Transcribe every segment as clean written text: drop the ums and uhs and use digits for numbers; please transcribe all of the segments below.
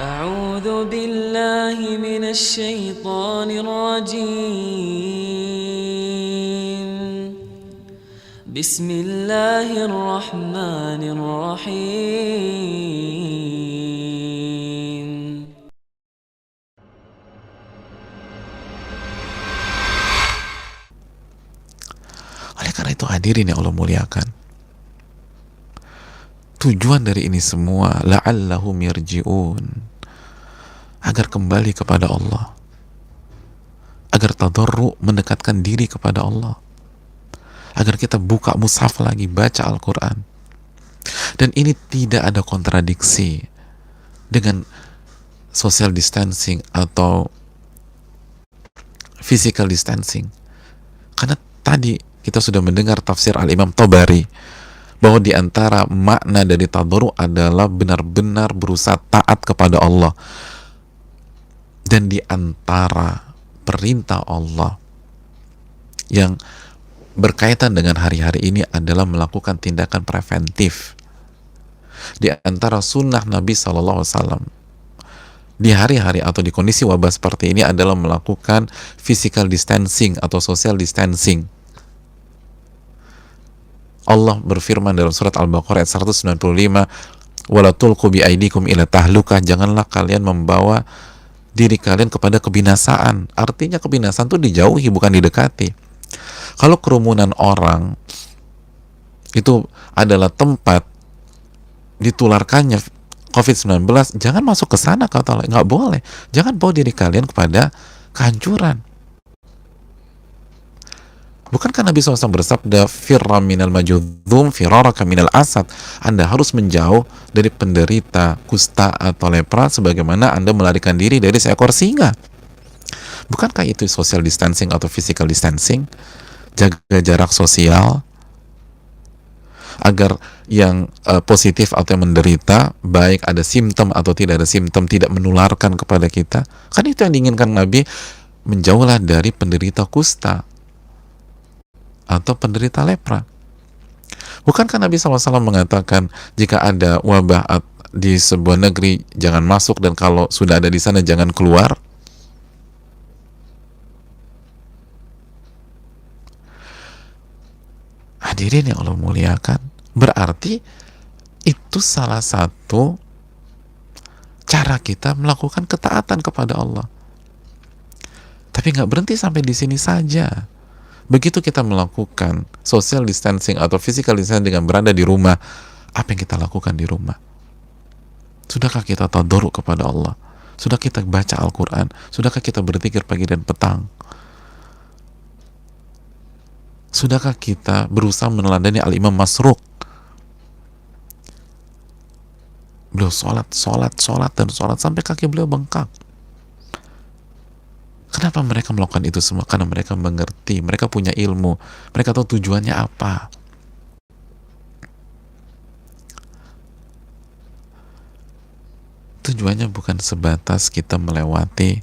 أعوذ بالله من الشيطان الرجيم. بسم الله الرحمن الرحيم. Oleh karena itu hadirin yang Allah muliakan, tujuan dari ini semua la'allahum yarji'un, agar kembali kepada Allah, agar tadarru, mendekatkan diri kepada Allah, agar kita buka mushaf lagi, baca Al-Quran. Dan ini tidak ada kontradiksi dengan social distancing atau physical distancing, karena tadi kita sudah mendengar tafsir Al-Imam Tabari bahwa di antara makna dari tadarru adalah benar-benar berusaha taat kepada Allah. Dan di antara perintah Allah yang berkaitan dengan hari-hari ini adalah melakukan tindakan preventif. Di antara sunnah Nabi SAW di hari-hari atau di kondisi wabah seperti ini adalah melakukan physical distancing atau social distancing. Allah berfirman dalam surat Al-Baqarah ayat 195, "Wala tulqu bi aidikum ila tahlukah," janganlah kalian membawa diri kalian kepada kebinasaan. Artinya kebinasaan itu dijauhi, bukan didekati. Kalau kerumunan orang itu adalah tempat ditularkannya COVID-19, jangan masuk ke sana, kata Allah. Nggak boleh. Jangan bawa diri kalian kepada kehancuran. Bukankah Nabi SAW bersabda, "Firra minal majudhum firaraka minal asad." Anda harus menjauh dari penderita kusta atau lepra sebagaimana Anda melarikan diri dari seekor singa. Bukankah itu social distancing atau physical distancing? Jaga jarak sosial agar yang positif atau yang menderita, baik ada simptom atau tidak ada simptom, tidak menularkan kepada kita. Kan itu yang diinginkan Nabi, menjauhlah dari penderita kusta atau penderita lepra. Bukankah Nabi SAW mengatakan jika ada wabah di sebuah negeri jangan masuk, dan kalau sudah ada di sana jangan keluar? Hadirin yang Allah muliakan, berarti itu salah satu cara kita melakukan ketaatan kepada Allah. Tapi nggak berhenti sampai di sini saja. Begitu kita melakukan social distancing atau physical distancing dengan berada di rumah, apa yang kita lakukan di rumah? Sudahkah kita tadarru kepada Allah? Sudah kita baca Al-Quran? Sudahkah kita berzikir pagi dan petang? Sudahkah kita berusaha meneladani Al-Imam Masruq? Beliau sholat sampai kaki beliau bengkak. Kenapa mereka melakukan itu semua? Karena mereka mengerti, mereka punya ilmu, mereka tahu tujuannya apa. Tujuannya bukan sebatas kita melewati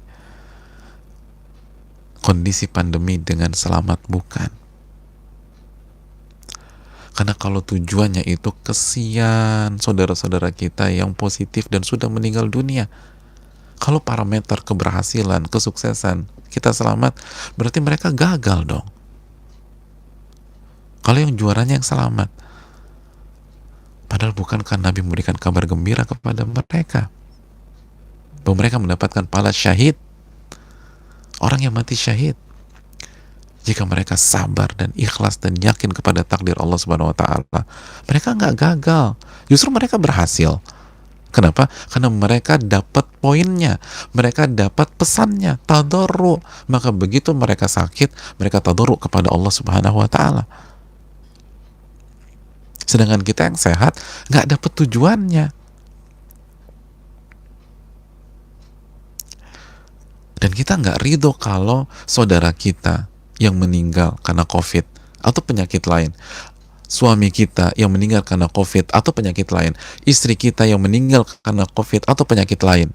kondisi pandemi dengan selamat, bukan. Karena kalau tujuannya itu, kesian saudara-saudara kita yang positif dan sudah meninggal dunia. Kalau parameter keberhasilan, kesuksesan kita selamat, berarti mereka gagal dong. Kalau yang juaranya yang selamat, padahal bukankah Nabi memberikan kabar gembira kepada mereka bahwa mereka mendapatkan pahala syahid, orang yang mati syahid, jika mereka sabar dan ikhlas dan yakin kepada takdir Allah Subhanahu wa Ta'ala. Mereka nggak gagal, justru mereka berhasil. Kenapa? Karena mereka dapat poinnya, mereka dapat pesannya, tadarru. Maka begitu mereka sakit, mereka tadarru kepada Allah Subhanahu wa Ta'ala. Sedangkan kita yang sehat nggak dapat tujuannya. Dan kita nggak ridho kalau saudara kita yang meninggal karena COVID atau penyakit lain, suami kita yang meninggal karena COVID atau penyakit lain, istri kita yang meninggal karena COVID atau penyakit lain,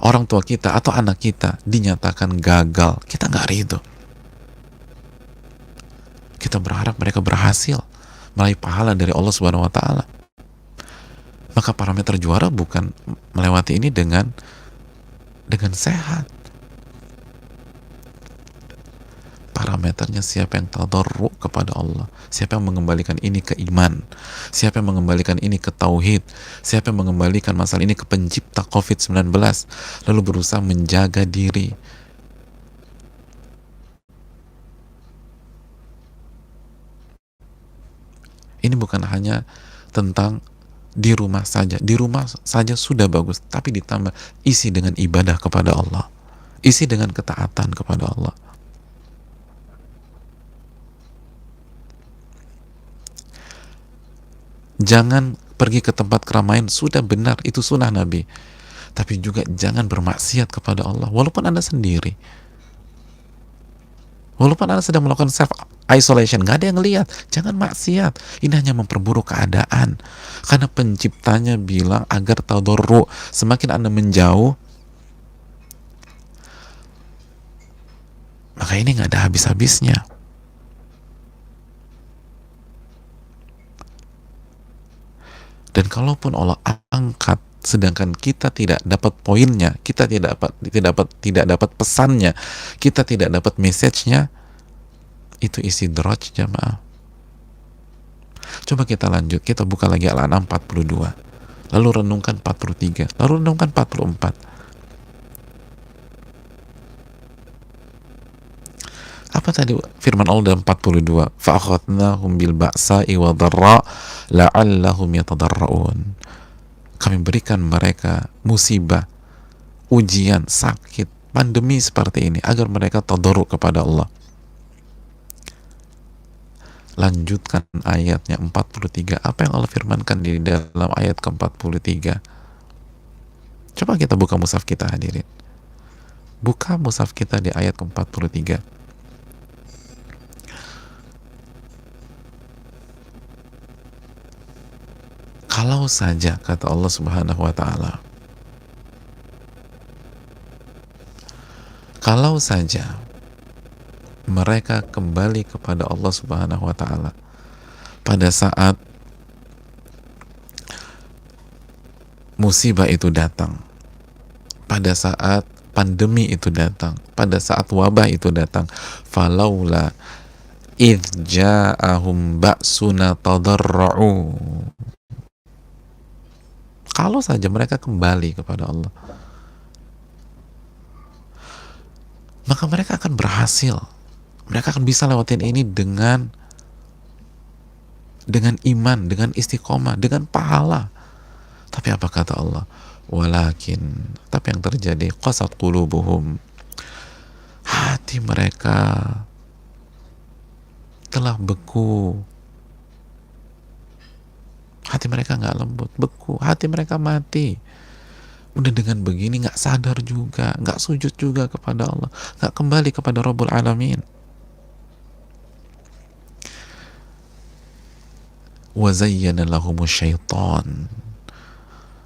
orang tua kita atau anak kita dinyatakan gagal, kita nggak ridho. Kita berharap mereka berhasil meraih pahala dari Allah Subhanahu wa Ta'ala. Maka parameter juara bukan melewati ini dengan sehat. Parameternya siapa yang tadarru kepada Allah, siapa yang mengembalikan ini ke iman, siapa yang mengembalikan ini ke tauhid, siapa yang mengembalikan masalah ini ke pencipta COVID-19, lalu berusaha menjaga diri. Ini bukan hanya tentang di rumah saja. Di rumah saja sudah bagus, tapi ditambah isi dengan ibadah kepada Allah, isi dengan ketaatan kepada Allah. Jangan pergi ke tempat keramaian, sudah benar, itu sunnah Nabi. Tapi juga jangan bermaksiat kepada Allah, walaupun Anda sendiri. Walaupun Anda sedang melakukan self isolation, nggak ada yang lihat, jangan maksiat. Ini hanya memperburuk keadaan. Karena penciptanya bilang agar tadarru, semakin Anda menjauh, maka ini nggak ada habis-habisnya. Dan kalaupun Allah angkat, sedangkan kita tidak dapat poinnya, kita tidak dapat pesannya, kita tidak dapat message-nya, itu isi droj jamaah. Coba kita lanjut, kita buka lagi Al-An'am 42, lalu renungkan 43, lalu renungkan 44. Apa tadi firman Allah dalam 42? Fa'akhadnahum bil ba'sa'i wa dharra la'allahum yatadarra'un. Kami berikan mereka musibah, ujian, sakit, pandemi seperti ini agar mereka tadarru kepada Allah. Lanjutkan ayatnya 43. Apa yang Allah firmankan di dalam ayat ke-43? Coba kita buka mushaf kita, hadirin. Buka mushaf kita di ayat ke-43. Kalau saja, kata Allah Subhanahu wa ta'ala, kalau saja mereka kembali kepada Allah Subhanahu wa ta'ala pada saat musibah itu datang, pada saat pandemi itu datang, pada saat wabah itu datang, falaula idh ja'ahum ba'suna tadarra'u. Kalau saja mereka kembali kepada Allah, maka mereka akan berhasil. Mereka akan bisa lewatin ini dengan iman, dengan istiqomah, dengan pahala. Tapi apa kata Allah? Walakin, tapi yang terjadi, qasat qulubuhum, hati mereka telah beku. Hati mereka nggak lembut, beku, hati mereka mati. Udah dengan begini nggak sadar juga, nggak sujud juga kepada Allah, nggak kembali kepada Rabbul Alamin. Wa zayyana lahumus syaitan,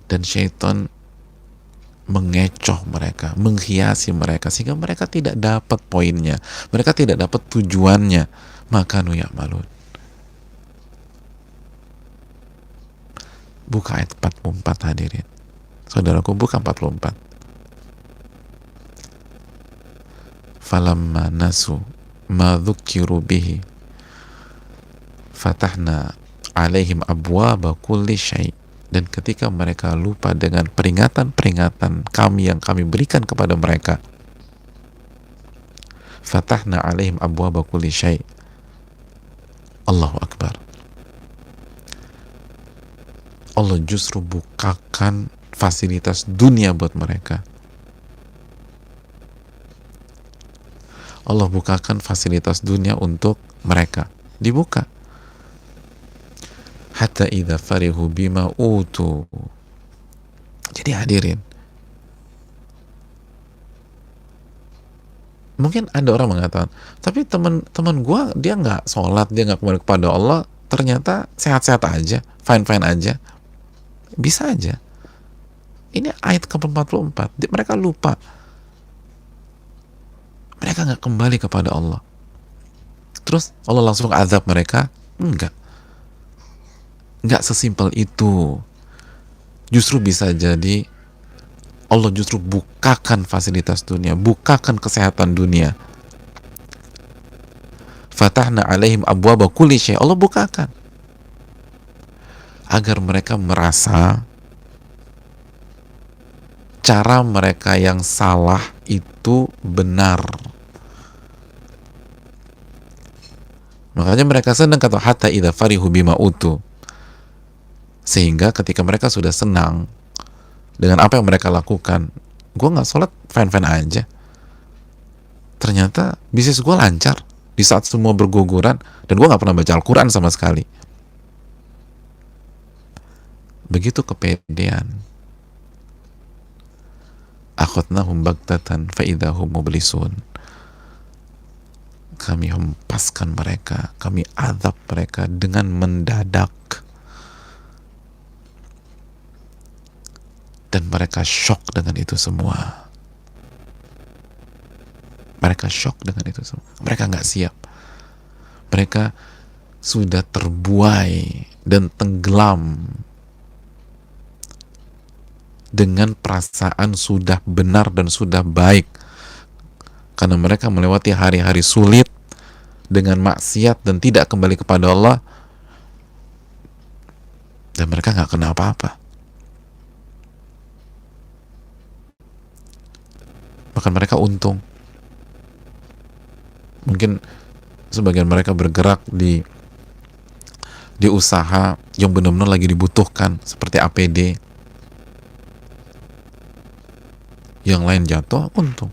dan syaitan mengecoh mereka, menghiasi mereka sehingga mereka tidak dapat poinnya, mereka tidak dapat tujuannya. Maka nu ya'malun. Buka ayat 44, hadirin. Saudaraku, buka 44. Falamma nasu ma dzukiru bihi fatahna alaihim abwaba kulli syai'. Dan ketika mereka lupa dengan peringatan-peringatan kami yang kami berikan kepada mereka, fatahna alaihim abwaba kulli syai'. Allahu Akbar. Allah justru bukakan fasilitas dunia buat mereka. Allah bukakan fasilitas dunia untuk mereka. Dibuka. Hatta idza farihu bima utu. Jadi hadirin, mungkin ada orang mengatakan, tapi teman gue dia nggak sholat, dia nggak kembali kepada Allah, ternyata sehat-sehat aja, fine-fine aja. Bisa aja. Ini ayat ke-44. Mereka lupa. Mereka nggak kembali kepada Allah. Terus Allah langsung azab mereka? Enggak. Enggak sesimpel itu. Justru bisa jadi Allah justru bukakan fasilitas dunia, bukakan kesehatan dunia. Fatahna alaihim abwaba kulli syai'. Allah bukakan agar mereka merasa cara mereka yang salah itu benar. Makanya mereka senang, kata hatta idza farihu bima utu. Sehingga ketika mereka sudah senang dengan apa yang mereka lakukan, gue nggak sholat fine-fine aja, ternyata bisnis gue lancar di saat semua berguguran, dan gue nggak pernah baca Al-Quran sama sekali. Begitu kepedean. Akhadnahum baghtatan fa idzahum mublisun. Kami hempaskan mereka, kami azab mereka dengan mendadak, dan mereka shock dengan itu semua. Mereka shock dengan itu semua. Mereka nggak siap. Mereka sudah terbuai dan tenggelam dengan perasaan sudah benar dan sudah baik, karena mereka melewati hari-hari sulit dengan maksiat dan tidak kembali kepada Allah, dan mereka nggak kena apa-apa. Bahkan mereka untung. Mungkin sebagian mereka bergerak di usaha yang benar-benar lagi dibutuhkan, seperti APD. Yang lain jatuh, untung.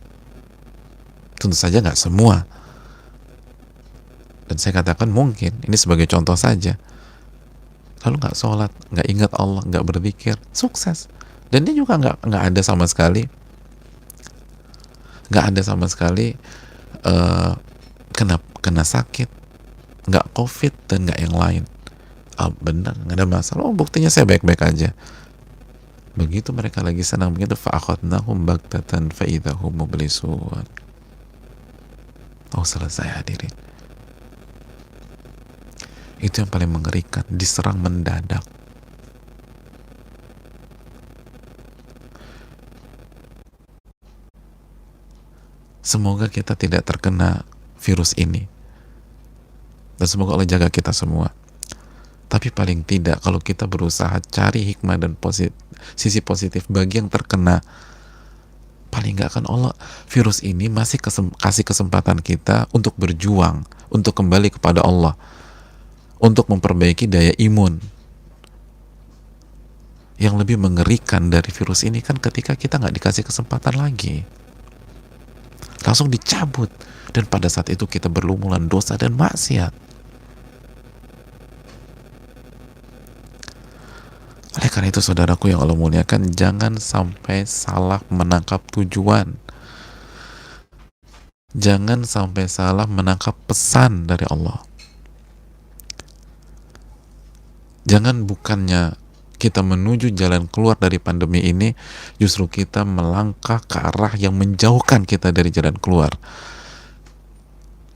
Tentu saja nggak semua. Dan saya katakan mungkin, ini sebagai contoh saja. Lalu nggak sholat, nggak ingat Allah, nggak berzikir, sukses. Dan dia juga nggak ada sama sekali, kena sakit, nggak COVID, dan nggak yang lain. Benar, nggak ada masalah. Buktinya saya baik-baik aja. Begitu mereka lagi senang, begitu fa'akhadnahum baghtatan fa idzahum mublisun. Selesai hadirin. Itu yang paling mengerikan, diserang mendadak. Semoga kita tidak terkena virus ini, dan semoga Allah jaga kita semua. Tapi paling tidak kalau kita berusaha cari hikmah dan sisi positif bagi yang terkena, paling nggak kan Allah, virus ini masih kasih kesempatan kita untuk berjuang, untuk kembali kepada Allah, untuk memperbaiki daya imun. Yang lebih mengerikan dari virus ini kan ketika kita nggak dikasih kesempatan lagi, langsung dicabut, dan pada saat itu kita berlumuran dosa dan maksiat. Oleh karena itu saudaraku yang Allah muliakan, jangan sampai salah menangkap tujuan, jangan sampai salah menangkap pesan dari Allah. Jangan bukannya kita menuju jalan keluar dari pandemi ini, justru kita melangkah ke arah yang menjauhkan kita dari jalan keluar.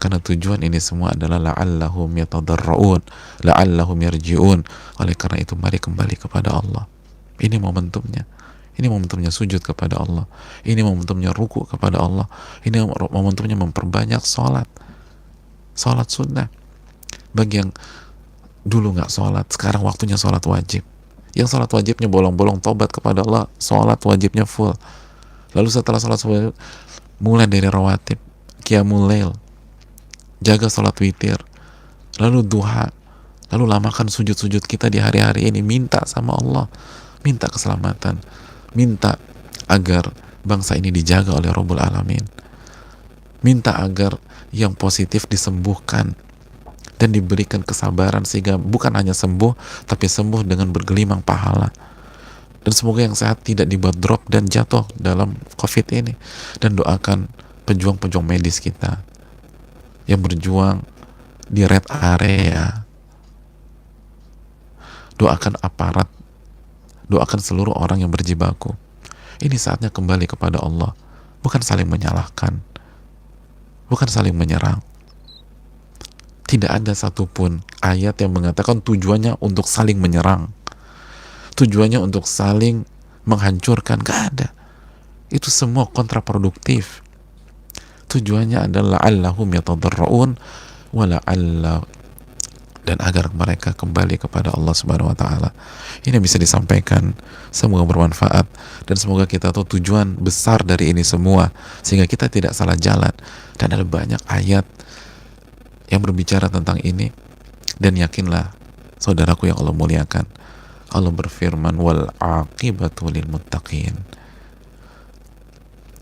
Karena tujuan ini semua adalah la'allahum yatadarra'un, la'allahum yarji'un. Oleh karena itu mari kembali kepada Allah. Ini momentumnya. Ini momentumnya sujud kepada Allah. Ini momentumnya ruku kepada Allah. Ini momentumnya memperbanyak sholat. Sholat sunnah. Bagi yang dulu nggak sholat, sekarang waktunya sholat wajib. Yang sholat wajibnya bolong-bolong, tobat kepada Allah, sholat wajibnya full. Lalu setelah sholat wajib, mulai dari rawatib, qiyamul lail, jaga sholat witir, lalu duha, lalu lamakan sujud-sujud kita di hari-hari ini, minta sama Allah, minta keselamatan, minta agar bangsa ini dijaga oleh Rabbul Alamin, minta agar yang positif disembuhkan dan diberikan kesabaran sehingga bukan hanya sembuh, tapi sembuh dengan bergelimang pahala. Dan semoga yang sehat tidak dibuat drop dan jatuh dalam COVID ini. Dan doakan pejuang-pejuang medis kita yang berjuang di red area, doakan aparat, doakan seluruh orang yang berjibaku. Ini saatnya kembali kepada Allah, bukan saling menyalahkan, bukan saling menyerang. Tidak ada satupun ayat yang mengatakan tujuannya untuk saling menyerang. tujuannya untuk saling menghancurkan, gak ada. Itu semua kontraproduktif. Tujuannya adalah la'allahum yatadarra'un wa la'alla, dan agar mereka kembali kepada Allah Subhanahu wa taala. Ini bisa disampaikan, semoga bermanfaat, dan semoga kita tahu tujuan besar dari ini semua sehingga kita tidak salah jalan. Dan ada banyak ayat yang berbicara tentang ini, dan yakinlah saudaraku yang Allah muliakan, Allah berfirman wal aqibatu lil muttaqin,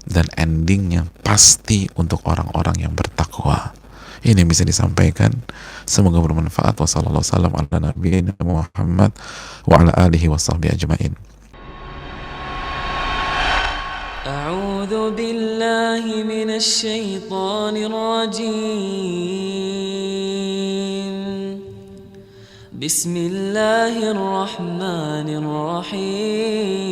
dan endingnya pasti untuk orang-orang yang bertakwa. Ini yang bisa disampaikan, semoga bermanfaat. Wassalamualaikum warahmatullahi wabarakatuh wa ala alihi washabbihi ajmain. أعوذ بالله من الشيطان الرجيم بسم الله الرحمن الرحيم